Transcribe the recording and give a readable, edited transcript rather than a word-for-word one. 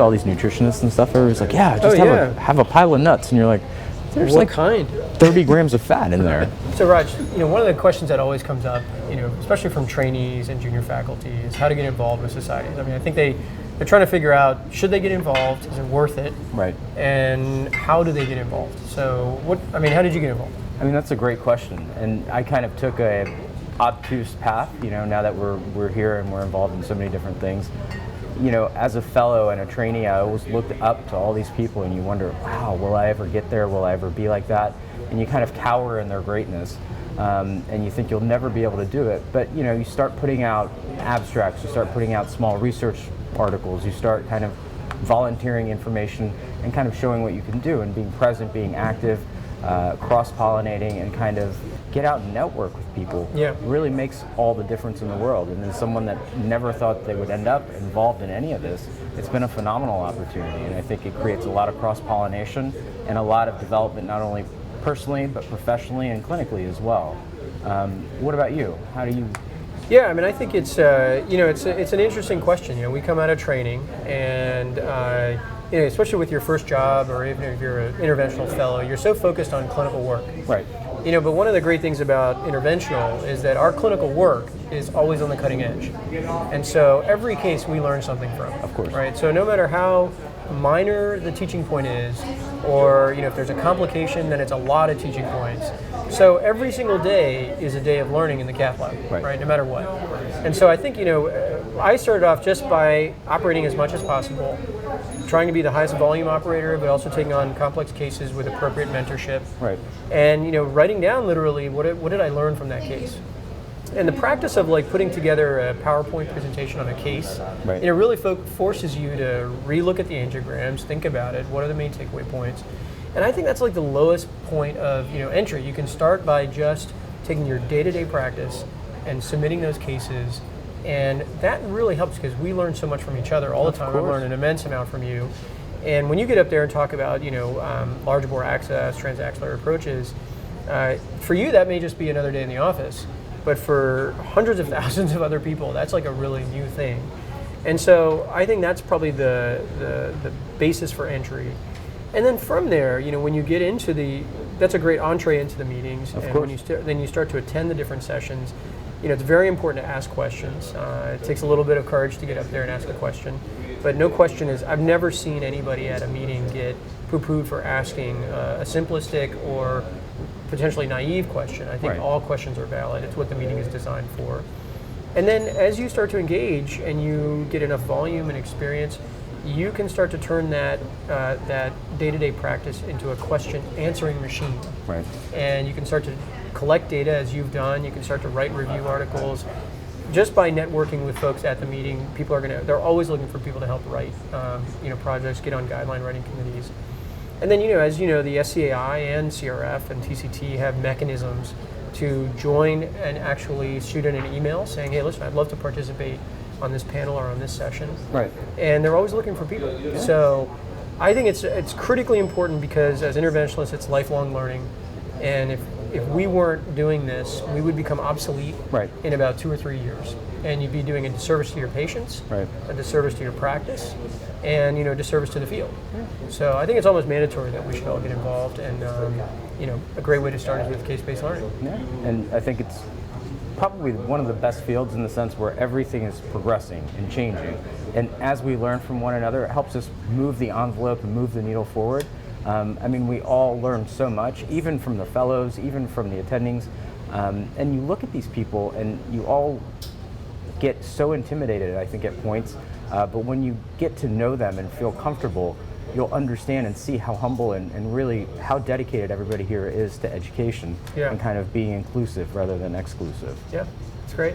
all these nutritionists and stuff, everybody's like, yeah, just have a pile of nuts, and you're like, there's what like kind? 30 grams of fat in there. So Raj, one of the questions that always comes up, especially from trainees and junior faculty, is how to get involved with societies. I mean, I think they're trying to figure out, should they get involved? Is it worth it? Right. And how do they get involved? So how did you get involved? I mean, that's a great question, and I kind of took a obtuse path. Now that we're here and we're involved in so many different things. As a fellow and a trainee, I always looked up to all these people, and you wonder, wow, will I ever get there? Will I ever be like that? And you kind of cower in their greatness, and you think you'll never be able to do it. But you start putting out abstracts, you start putting out small research articles, you start kind of volunteering information and kind of showing what you can do, and being present, being active, cross-pollinating, and kind of get out and network with people. Really makes all the difference in the world. And as someone that never thought they would end up involved in any of this, it's been a phenomenal opportunity, and I think it creates a lot of cross-pollination and a lot of development, not only personally but professionally and clinically as well. What about you? How do you? Yeah, I mean, I think it's it's an interesting question. We come out of training, and especially with your first job, or even if you're an interventional fellow, you're so focused on clinical work. Right. But one of the great things about interventional is that our clinical work is always on the cutting edge. And so every case we learn something from. Of course. Right? So no matter how minor the teaching point is, or if there's a complication, then it's a lot of teaching points. So every single day is a day of learning in the cath lab, right? No matter what. And so I think, I started off just by operating as much as possible, trying to be the highest volume operator, but also taking on complex cases with appropriate mentorship. Right. And writing down literally what did I learn from that case. And the practice of putting together a PowerPoint presentation on a case, really forces you to relook at the angiograms, think about it, what are the main takeaway points. And I think that's the lowest point of entry. You can start by just taking your day-to-day practice and submitting those cases. And that really helps because we learn so much from each other all the time. I learn an immense amount from you. And when you get up there and talk about, large bore access, transaxillary approaches, for you that may just be another day in the office. But for hundreds of thousands of other people, that's a really new thing. And so I think that's probably the basis for entry. And then from there, when you get into that's a great entree into the meetings. Of and course. Then you start to attend the different sessions. It's very important to ask questions. It takes a little bit of courage to get up there and ask a question. But no question I've never seen anybody at a meeting get poo-pooed for asking a simplistic or potentially naive question. I think all questions are valid. It's what the meeting is designed for. And then as you start to engage and you get enough volume and experience, you can start to turn that day-to-day practice into a question answering machine. Right. And you can start to collect data as you've done. You can start to write review articles. Just by networking with folks at the meeting, people they're always looking for people to help write projects, get on guideline writing committees. And then, as you know, the SCAI and CRF and TCT have mechanisms to join and actually shoot in an email saying, hey, listen, I'd love to participate on this panel or on this session. Right. And they're always looking for people. Yeah. So I think it's critically important because as interventionalists, it's lifelong learning. And if we weren't doing this, we would become obsolete in about 2 or 3 years. And you'd be doing a disservice to your patients, a disservice to your practice, and a disservice to the field. Yeah. So I think it's almost mandatory that we should all get involved. And a great way to start is with case-based learning. Yeah. And I think it's probably one of the best fields in the sense where everything is progressing and changing. And as we learn from one another, it helps us move the envelope and move the needle forward. We all learn so much, even from the fellows, even from the attendings. And you look at these people and you all get so intimidated, I think, at points. But when you get to know them and feel comfortable, you'll understand and see how humble and really how dedicated everybody here is to education and kind of being inclusive rather than exclusive. Yeah, it's great.